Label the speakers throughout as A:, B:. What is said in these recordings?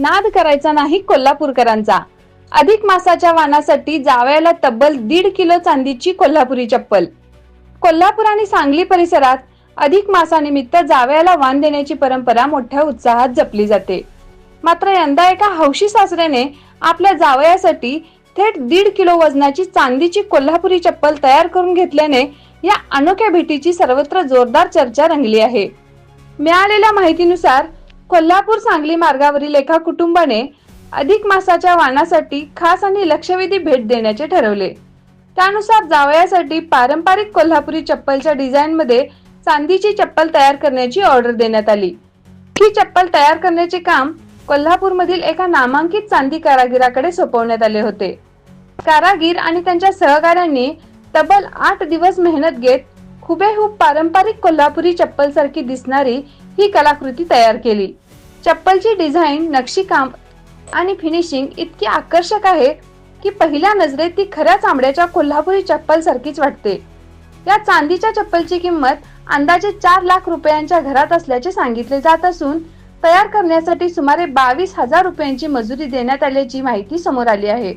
A: नाद करायचा नाही कोल्हापूरकरांचा। अधिक मासाच्या वाणासाठी जावयाला तब्बल 1.5 किलो चांदीची कोल्हापुरी चप्पल। कोल्हापूर आणि सांगली परिसरात अधिक मासानिमित्त जावयाला वाण देण्याची परंपरा मोठ्या उत्साहात जपली जाते। मात्र यंदा एका हौशी सासऱ्याने आपल्या जावयासाठी थेट 1.5 किलो वजनाची चांदीची कोल्हापुरी चप्पल तयार करून घेतल्याने या अनोख्या भेटीची सर्वत्र जोरदार चर्चा रंगली आहे। मिळालेल्या माहितीनुसार कोल्हापूर सांगली मार्गावरील एका कुटुंबाने अधिक मासाच्या वाणासाठी खास आणि लक्षवेधी भेट देण्याचे ठरवले। त्यानुसार जावयासाठी पारंपरिक कोल्हापुरी चप्पलच्या डिझाइन मध्ये चांदीची चप्पल तयार करण्याची ऑर्डर देण्यात आली। ही चप्पल तयार करण्याचे काम कोल्हापूरमधील एका नामांकित चांदी कारागिराकडे सोपवण्यात आले होते। कारागीर आणि त्यांच्या सहकाऱ्यांनी तब्बल 8 दिवस मेहनत घेत हुबेहूब पारंपरिक कोल्हापुरी चप्पल सारखी दिसणारी ही कलाकृती तयार केली। चप्पलची डिझाइन, नक्षीकाम आणि फिनिशिंग इतकी आकर्षक आहे की पहिल्या नजरेत ती खऱ्या चामड्याच्या कोल्हापुरी चप्पल सारखीच वाटते। या चांदीच्या चप्पलची किंमत अंदाजे 4 लाख रुपयांच्या घरात असल्याचे सांगितले जात असून तयार करण्यासाठी सुमारे 22,000 रुपयांची मजुरी देण्यात आल्याची माहिती समोर आली आहे।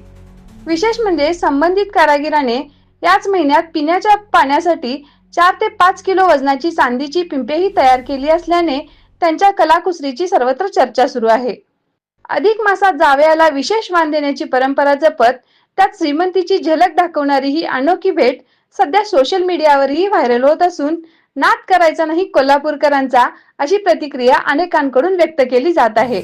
A: विशेष म्हणजे संबंधित कारागिराने याच महिन्यात पिण्याच्या पाण्यासाठी 4 ते 5 किलो वजनाची चांदीची पिंपेही तयार केली असल्याने त्यांच्या कलाकुसरीची सर्वत्र चर्चा सुरू आहे। अधिक मासात जावयाला विशेष वाण देण्याची परंपरा जपत त्यात श्रीमंतीची झलक दाखवणारी ही अनोखी भेट सध्या सोशल मीडियावरही व्हायरल होत असून नाद करायचा नाही कोल्हापूरकरांचा अशी प्रतिक्रिया अनेकांकडून व्यक्त केली जात आहे।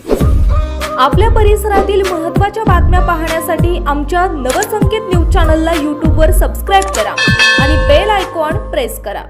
B: आपल्या परिसरातील महत्त्वाच्या बातम्या पाहण्यासाठी आमच्या नवसंकेत न्यूज चॅनलला YouTube वर सबस्क्राइब करा आणि बेल आयकॉन प्रेस करा।